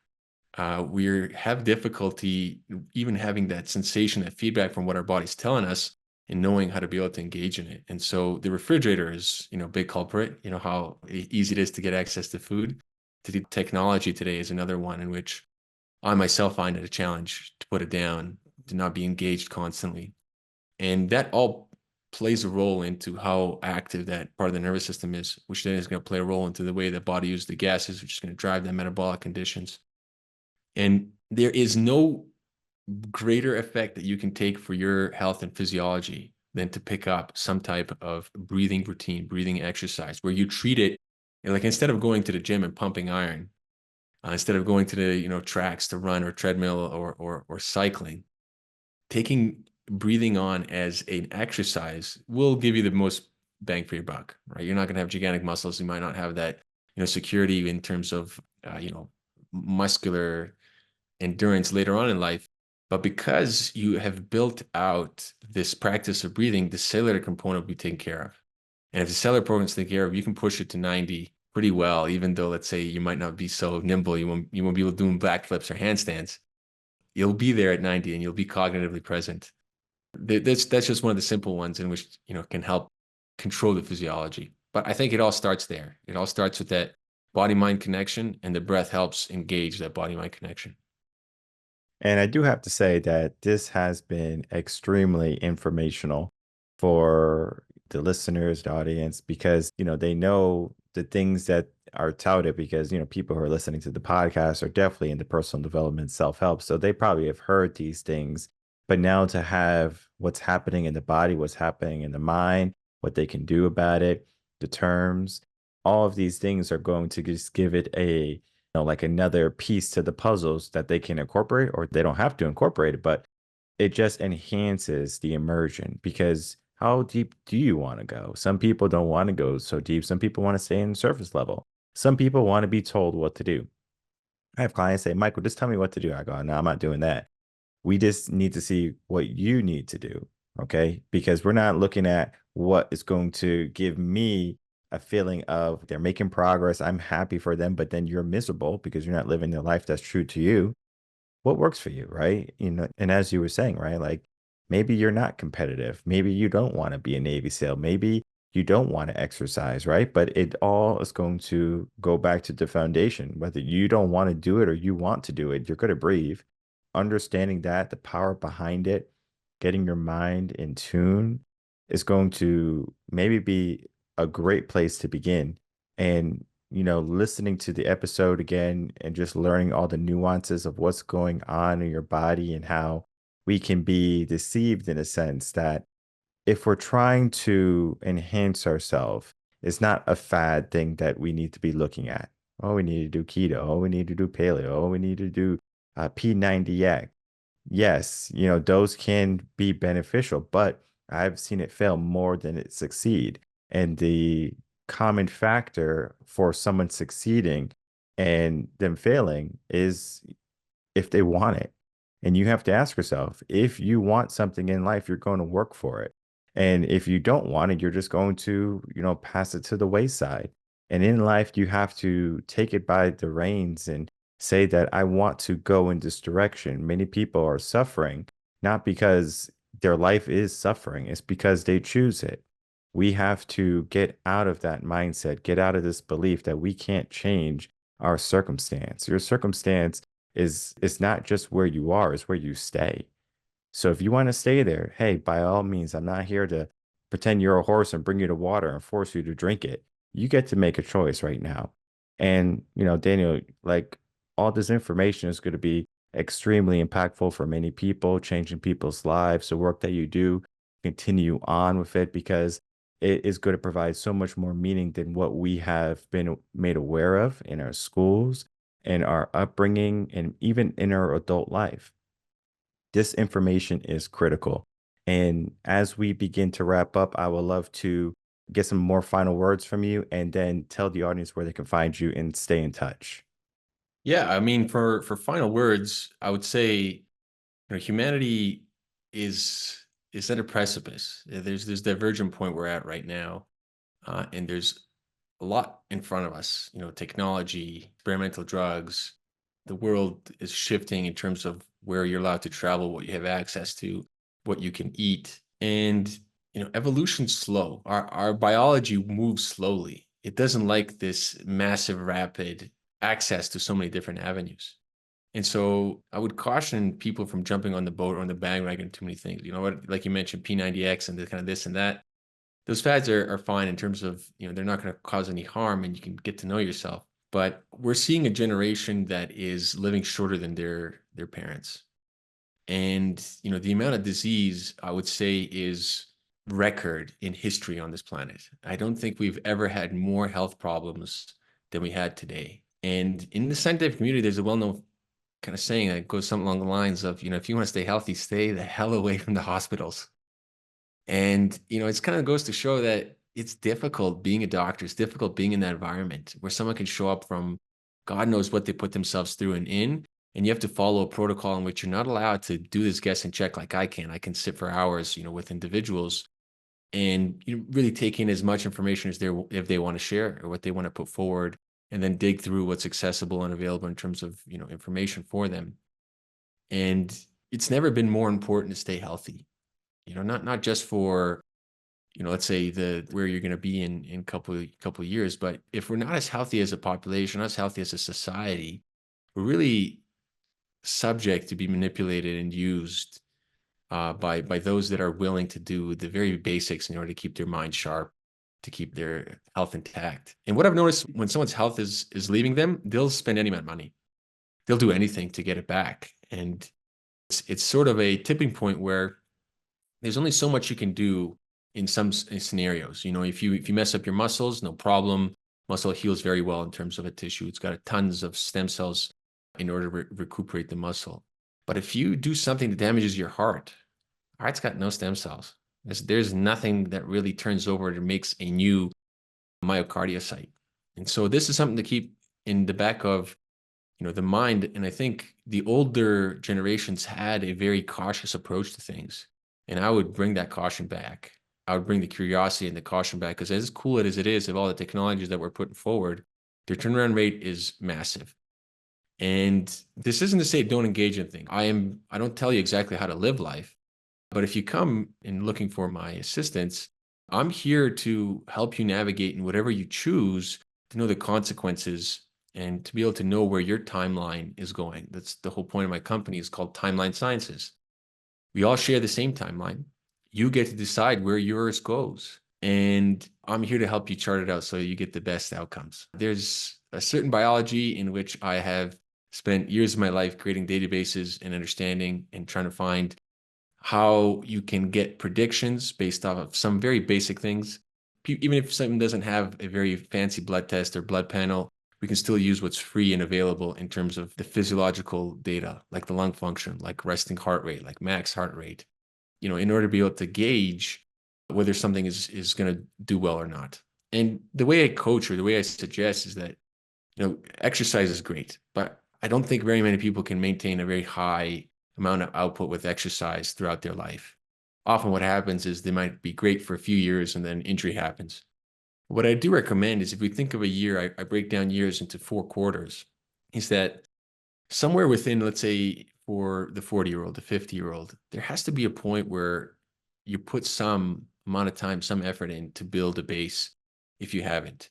we have difficulty even having that sensation, that feedback from what our body's telling us, and knowing how to be able to engage in it. And so the refrigerator is, a big culprit. How easy it is to get access to food. The technology today is another one in which I myself find it a challenge to put it down, to not be engaged constantly. And that all plays a role into how active that part of the nervous system is, which then is going to play a role into the way the body uses the gases, which is going to drive the metabolic conditions. And there is no greater effect that you can take for your health and physiology than to pick up some type of breathing routine, breathing exercise, where you treat it like, instead of going to the gym and pumping iron, instead of going to the tracks to run or treadmill or cycling, taking breathing on as an exercise will give you the most bang for your buck, right? You're not going to have gigantic muscles. You might not have that security in terms of muscular endurance later on in life. But because you have built out this practice of breathing, the cellular component will be taken care of. And if the cellular program is taken care of, you can push it to 90 pretty well, even though, let's say, you might not be so nimble. You won't be able to do backflips or handstands. You'll be there at 90 and you'll be cognitively present. That's just one of the simple ones in which, can help control the physiology. But I think it all starts there. It all starts with that body-mind connection, and the breath helps engage that body-mind connection. And I do have to say that this has been extremely informational for the listeners, the audience, because, they know the things that are touted because, people who are listening to the podcast are definitely into personal development, self-help. So they probably have heard these things. But now to have what's happening in the body, what's happening in the mind, what they can do about it, the terms, all of these things are going to just give it a like another piece to the puzzles that they can incorporate, or they don't have to incorporate it, but it just enhances the immersion because how deep do you want to go? Some people don't want to go so deep. Some people want to stay in surface level. Some people want to be told what to do. I have clients say, Michael, just tell me what to do. I go, no, I'm not doing that. We just need to see what you need to do. Okay. Because we're not looking at what is going to give me a feeling of they're making progress. I'm happy for them, but then you're miserable because you're not living the life that's true to you. What works for you, right? And as you were saying, right, like maybe you're not competitive. Maybe you don't want to be a Navy SEAL. Maybe you don't want to exercise, right? But it all is going to go back to the foundation. Whether you don't want to do it or you want to do it, you're going to breathe. Understanding that, the power behind it, getting your mind in tune is going to maybe be a great place to begin. And listening to the episode again and just learning all the nuances of what's going on in your body and how we can be deceived in a sense that if we're trying to enhance ourselves, it's not a fad thing that we need to be looking at. Oh, we need to do keto. Oh, we need to do paleo. Oh, we need to do P90X. Yes, those can be beneficial, but I've seen it fail more than it succeed. And the common factor for someone succeeding and them failing is if they want it. And you have to ask yourself, if you want something in life, you're going to work for it. And if you don't want it, you're just going to, pass it to the wayside. And in life, you have to take it by the reins and say that I want to go in this direction. Many people are suffering, not because their life is suffering, it's because they choose it. We have to get out of that mindset, get out of this belief that we can't change our circumstance. Your circumstance is it's not just where you are, it's where you stay. So if you want to stay there, hey, by all means, I'm not here to pretend you're a horse and bring you to water and force you to drink it. You get to make a choice right now. And, Daniel, like all this information is going to be extremely impactful for many people, changing people's lives. The work that you do, continue on with it because it is going to provide so much more meaning than what we have been made aware of in our schools in our upbringing and even in our adult life. This information is critical. And as we begin to wrap up, I would love to get some more final words from you and then tell the audience where they can find you and stay in touch. Yeah, I mean, for final words, I would say, humanity is is at a precipice. There's this divergent point we're at right now, and there's a lot in front of us. Technology, experimental drugs. The world is shifting in terms of where you're allowed to travel, what you have access to, what you can eat, and evolution's slow. Our biology moves slowly. It doesn't like this massive, rapid access to so many different avenues. And so I would caution people from jumping on the boat or on the bandwagon too many things. You know what? Like you mentioned, P90X and the kind of this and that. Those fads are fine in terms of, they're not going to cause any harm and you can get to know yourself. But we're seeing a generation that is living shorter than their parents. And, the amount of disease, I would say, is record in history on this planet. I don't think we've ever had more health problems than we had today. And in the scientific community, there's a well-known kind of saying that goes something along the lines of, if you want to stay healthy, stay the hell away from the hospitals. And, it's kind of goes to show that it's difficult being a doctor. It's difficult being in that environment where someone can show up from God knows what they put themselves through and in, and you have to follow a protocol in which you're not allowed to do this guess and check like I can. I can sit for hours, with individuals and really take in as much information as if they want to share or what they want to put forward, and then dig through what's accessible and available in terms of, information for them. And it's never been more important to stay healthy, not just for, let's say the where you're going to be in couple of years, but if we're not as healthy as a population, not as healthy as a society, we're really subject to be manipulated and used by those that are willing to do the very basics in order to keep their mind sharp, to keep their health intact. And what I've noticed, when someone's health is leaving them, they'll spend any amount of money. They'll do anything to get it back. And it's sort of a tipping point where there's only so much you can do in some scenarios. If you mess up your muscles, no problem. Muscle heals very well in terms of a tissue. It's got tons of stem cells in order to recuperate the muscle. But if you do something that damages your heart's got no stem cells. There's nothing that really turns over and makes a new myocardiocyte. And so this is something to keep in the back of the mind. And I think the older generations had a very cautious approach to things. And I would bring that caution back. I would bring the curiosity and the caution back, because as cool as it is of all the technologies that we're putting forward, their turnaround rate is massive. And this isn't to say don't engage in things. I don't tell you exactly how to live life, but if you come in looking for my assistance, I'm here to help you navigate in whatever you choose, to know the consequences and to be able to know where your timeline is going. That's the whole point of my company, is called Timeline Sciences. We all share the same timeline. You get to decide where yours goes. And I'm here to help you chart it out so you get the best outcomes. There's a certain biology in which I have spent years of my life creating databases and understanding and trying to find how you can get predictions based off of some very basic things. Even if something doesn't have a very fancy blood test or blood panel, we can still use what's free and available in terms of the physiological data, like the lung function, like resting heart rate, like max heart rate, in order to be able to gauge whether something is going to do well or not. And the way I coach, or the way I suggest, is that, exercise is great, but I don't think very many people can maintain a very high amount of output with exercise throughout their life. Often what happens is they might be great for a few years and then injury happens. What I do recommend is, if we think of a year, I break down years into 4 quarters, is that somewhere within, let's say for the 40-year-old, the 50-year-old, there has to be a point where you put some amount of time, some effort in to build a base if you haven't.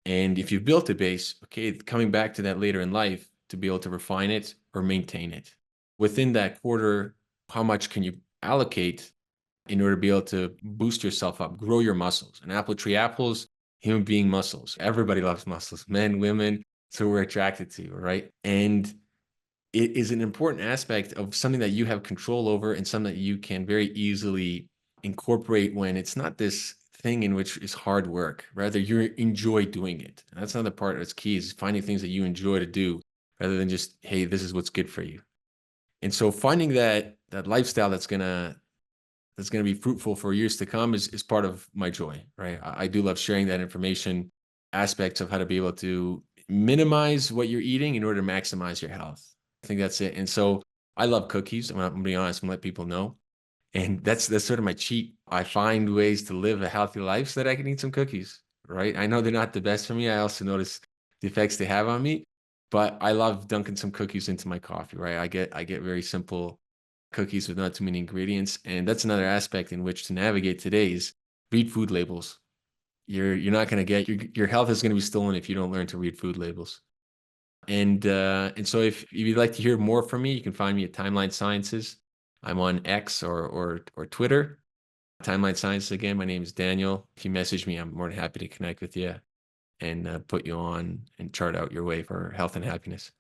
And if you've built a base, okay, coming back to that later in life to be able to refine it or maintain it. Within that quarter, how much can you allocate in order to be able to boost yourself up, grow your muscles? An apple tree apples, human being muscles. Everybody loves muscles, men, women. So we're attracted to, right? And it is an important aspect of something that you have control over, and something that you can very easily incorporate when it's not this thing in which is hard work. Rather, you enjoy doing it. And that's another part that's key, is finding things that you enjoy to do rather than just, hey, this is what's good for you. And so finding that lifestyle that's gonna be fruitful for years to come is part of my joy, right? I do love sharing that information, aspects of how to be able to minimize what you're eating in order to maximize your health. I think that's it. And so I love cookies. I'm gonna be honest and let people know. And that's sort of my cheat. I find ways to live a healthy life so that I can eat some cookies, right? I know they're not the best for me. I also notice the effects they have on me, but I love dunking some cookies into my coffee, right? I get very simple cookies with not too many ingredients, and that's another aspect in which to navigate today is read food labels. You're not going to get your health is going to be stolen if you don't learn to read food labels. And so if you'd like to hear more from me, you can find me at Timeline Sciences. I'm on X or Twitter. Timeline Sciences again. My name is Daniel. If you message me, I'm more than happy to connect with you and put you on and chart out your way for health and happiness.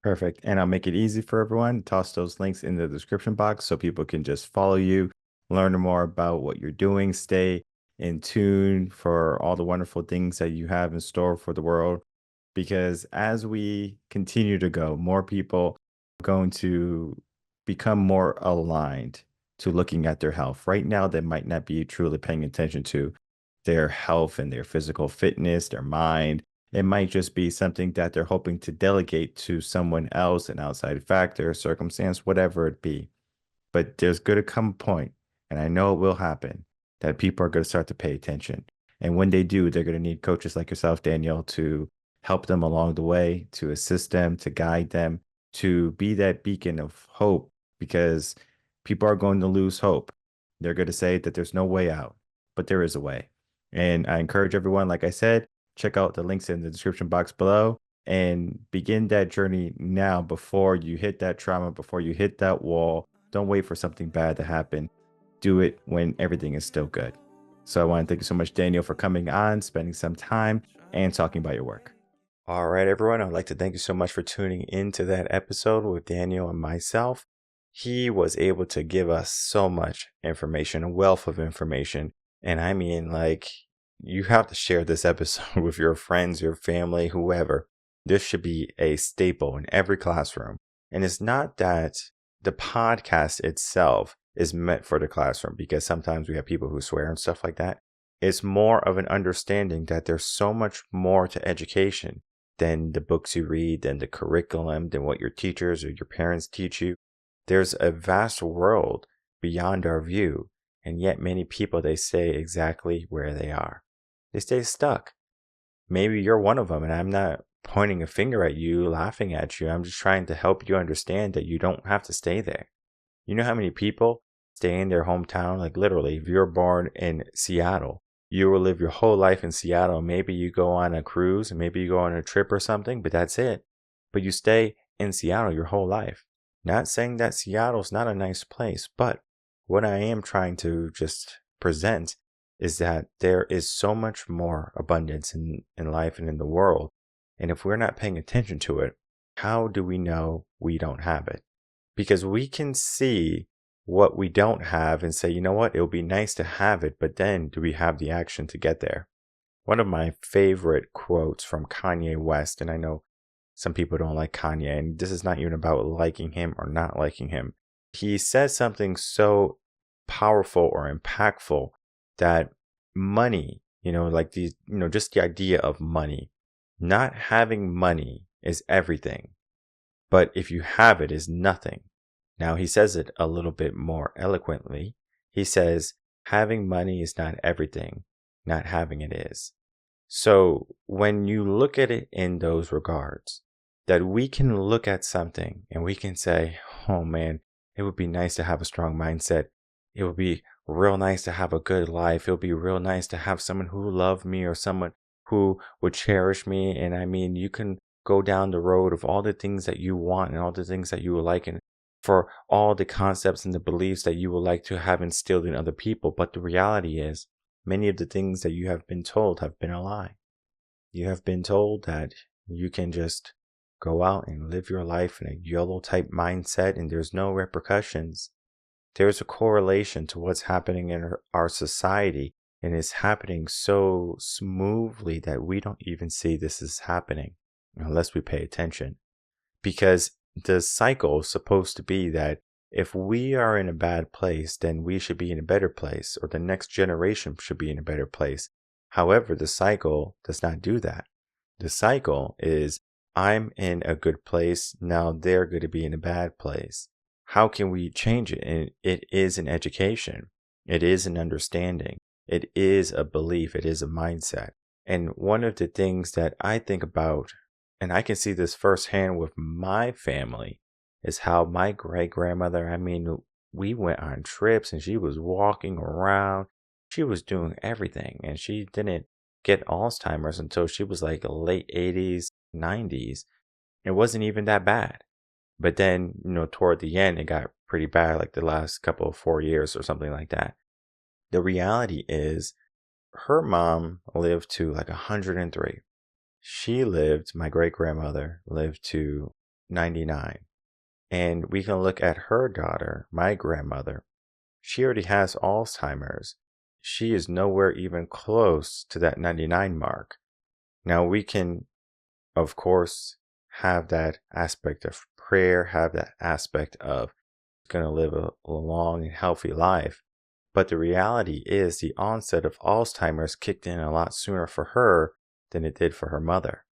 Perfect. And I'll make it easy for everyone. Toss those links in the description box so people can just follow you, learn more about what you're doing, stay in tune for all the wonderful things that you have in store for the world. Because as we continue to go, more people are going to become more aligned to looking at their health. Right now, they might not be truly paying attention to their health and their physical fitness, their mind. It might just be something that they're hoping to delegate to someone else, an outside factor, circumstance, whatever it be. But there's going to come a point, and I know it will happen, that people are going to start to pay attention. And when they do, they're going to need coaches like yourself, Daniel, to help them along the way, to assist them, to guide them, to be that beacon of hope, because people are going to lose hope. They're going to say that there's no way out, but there is a way. And I encourage everyone, like I said, check out the links in the description box below and begin that journey now before you hit that trauma, before you hit that wall. Don't wait for something bad to happen. Do it when everything is still good. So I want to thank you so much, Daniel, for coming on, spending some time, and talking about your work. All right, everyone. I'd like to thank you so much for tuning into that episode with Daniel and myself. He was able to give us so much information, a wealth of information. And I mean, like, you have to share this episode with your friends, your family, whoever. This should be a staple in every classroom. And it's not that the podcast itself is meant for the classroom, because sometimes we have people who swear and stuff like that. It's more of an understanding that there's so much more to education than the books you read, than the curriculum, than what your teachers or your parents teach you. There's a vast world beyond our view, and yet many people, they stay exactly where they are. They stay stuck. Maybe you're one of them, and I'm not pointing a finger at you, laughing at you. I'm just trying to help you understand that you don't have to stay there. You know how many people stay in their hometown? Like literally, if you're born in Seattle, you will live your whole life in Seattle. Maybe you go on a cruise, maybe you go on a trip or something, but that's it. But you stay in Seattle your whole life. Not saying that Seattle's not a nice place, but what I am trying to just present is that there is so much more abundance in life and in the world. And if we're not paying attention to it, how do we know we don't have it? Because we can see what we don't have and say, you know what, it would be nice to have it, but then do we have the action to get there? One of my favorite quotes from Kanye West, and I know some people don't like Kanye, and this is not even about liking him or not liking him. He says something so powerful or impactful that money, like just the idea of money, not having money is everything, but if you have it is nothing. Now he says it a little bit more eloquently. He says, having money is not everything, not having it is. So when you look at it in those regards, that we can look at something and we can say, oh man, it would be nice to have a strong mindset. It would be real nice to have a good life. It would be real nice to have someone who loved me or someone who would cherish me. And I mean, you can go down the road of all the things that you want and all the things that you would like, and for all the concepts and the beliefs that you would like to have instilled in other people. But the reality is, many of the things that you have been told have been a lie. You have been told that you can just go out and live your life in a YOLO type mindset and there's no repercussions. There's a correlation to what's happening in our society, and it's happening so smoothly that we don't even see this is happening unless we pay attention. because the cycle is supposed to be that if we are in a bad place, then we should be in a better place, or the next generation should be in a better place. However, the cycle does not do that. The cycle is I'm in a good place, now they're going to be in a bad place. How can we change it? And it is an education, it is an understanding, it is a belief, it is a mindset. And one of the things that I think about, and I can see this firsthand with my family, is how my great grandmother, I mean, we went on trips and she was walking around. She was doing everything, and she didn't get Alzheimer's until she was like late 80s, 90s. It wasn't even that bad. But then, toward the end, it got pretty bad, like the last couple of 4 years or something like that. The reality is, her mom lived to like 103. My great grandmother lived to 99. And we can look at her daughter, my grandmother. She already has Alzheimer's. She is nowhere even close to that 99 mark. Now, we can, of course, have that aspect of prayer, have that aspect of going to live a long and healthy life. But the reality is the onset of Alzheimer's kicked in a lot sooner for her than it did for her mother.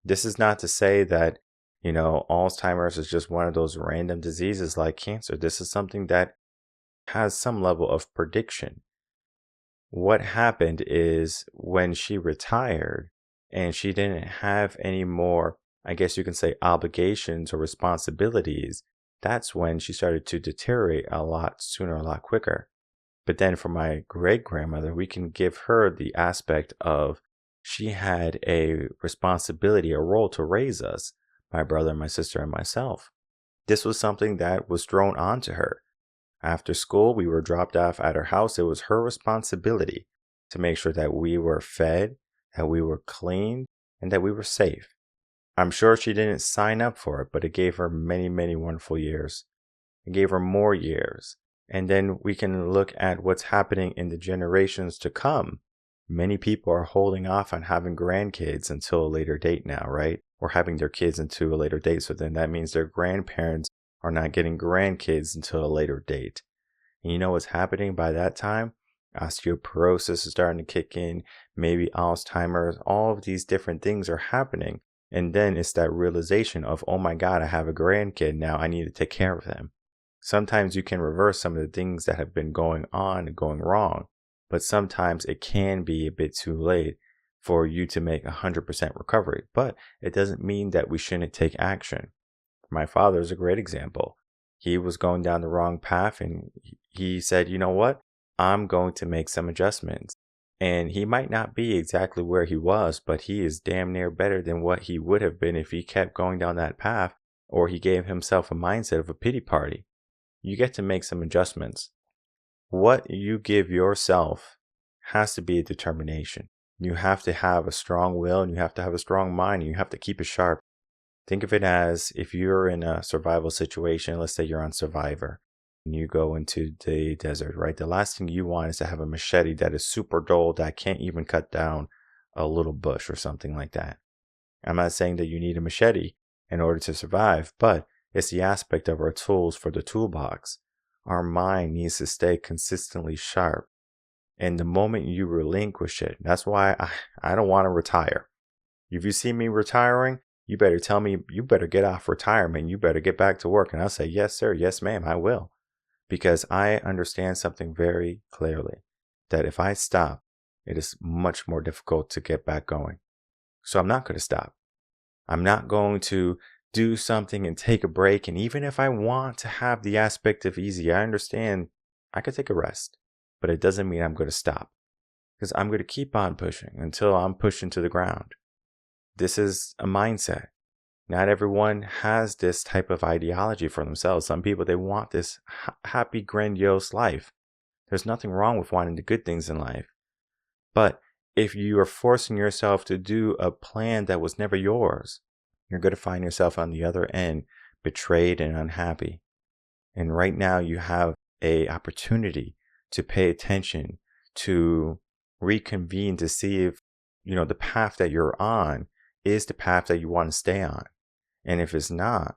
This is not to say that, Alzheimer's is just one of those random diseases like cancer. This is something that has some level of prediction. What happened is when she retired and she didn't have any more, I guess you can say, obligations or responsibilities, that's when she started to deteriorate a lot sooner, a lot quicker. But then for my great grandmother, we can give her the aspect of she had a responsibility, a role to raise us, my brother, my sister, and myself. This was something that was thrown onto her. After school, we were dropped off at her house. It was her responsibility to make sure that we were fed, that we were clean, and that we were safe. I'm sure she didn't sign up for it, but it gave her many, many wonderful years. It gave her more years. And then we can look at what's happening in the generations to come. Many people are holding off on having grandkids until a later date now, right? Or having their kids until a later date. So then that means their grandparents are not getting grandkids until a later date. And you know what's happening by that time? Osteoporosis is starting to kick in, maybe Alzheimer's, all of these different things are happening. And then it's that realization of, oh my God, I have a grandkid now, I need to take care of them. Sometimes you can reverse some of the things that have been going on and going wrong, but sometimes it can be a bit too late for you to make 100% recovery. But it doesn't mean that we shouldn't take action. My father is a great example. He was going down the wrong path and he said, you know what? I'm going to make some adjustments. And he might not be exactly where he was, but he is damn near better than what he would have been if he kept going down that path, or he gave himself a mindset of a pity party. You get to make some adjustments. What you give yourself has to be a determination. You have to have a strong will and you have to have a strong mind and you have to keep it sharp. Think of it as if you're in a survival situation, let's say you're on Survivor and you go into the desert, right? The last thing you want is to have a machete that is super dull that can't even cut down a little bush or something like that. I'm not saying that you need a machete in order to survive, but it's the aspect of our tools for the toolbox. Our mind needs to stay consistently sharp. And the moment you relinquish it, that's why I don't want to retire. If you see me retiring, you better tell me, you better get off retirement. You better get back to work. And I'll say, yes, sir. Yes, ma'am, I will. Because I understand something very clearly, that if I stop, it is much more difficult to get back going. So I'm not going to stop. I'm not going to do something and take a break. And even if I want to have the aspect of easy, I understand I could take a rest, but it doesn't mean I'm going to stop, because I'm going to keep on pushing until I'm pushing to the ground. This is a mindset. Not everyone has this type of ideology for themselves. Some people, they want this happy, grandiose life. There's nothing wrong with wanting the good things in life. But if you are forcing yourself to do a plan that was never yours, you're going to find yourself on the other end betrayed and unhappy. And right now you have an opportunity to pay attention, to reconvene, to see if, the path that you're on is the path that you want to stay on. And if it's not,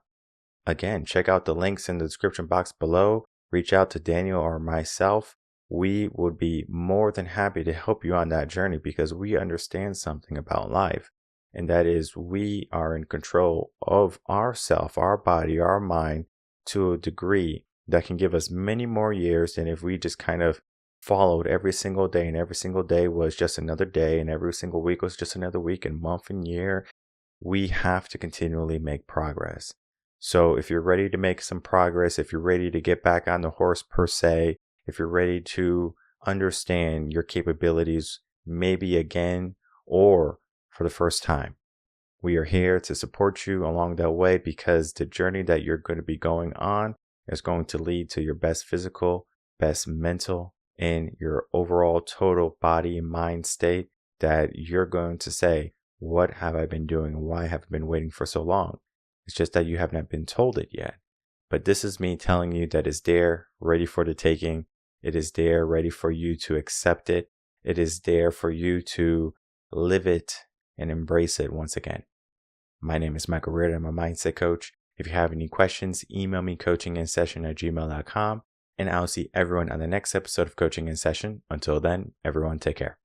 again, check out the links in the description box below. Reach out to Daniel or myself. We would be more than happy to help you on that journey because we understand something about life. And that is we are in control of ourself, our body, our mind to a degree that can give us many more years than if we just kind of followed every single day, and every single day was just another day, and every single week was just another week and month and year. We have to continually make progress. So if you're ready to make some progress, if you're ready to get back on the horse per se, if you're ready to understand your capabilities maybe again or for the first time, we are here to support you along that way because the journey that you're going to be going on is going to lead to your best physical, best mental, and your overall total body and mind state that you're going to say, what have I been doing? Why have I been waiting for so long? It's just that you have not been told it yet. But this is me telling you that it's there, ready for the taking. It is there, ready for you to accept it. It is there for you to live it and embrace it once again. My name is Michael Rearden. I'm a mindset coach. If you have any questions, email me coachinginsession@gmail.com, and I'll see everyone on the next episode of Coaching in Session. Until then, everyone take care.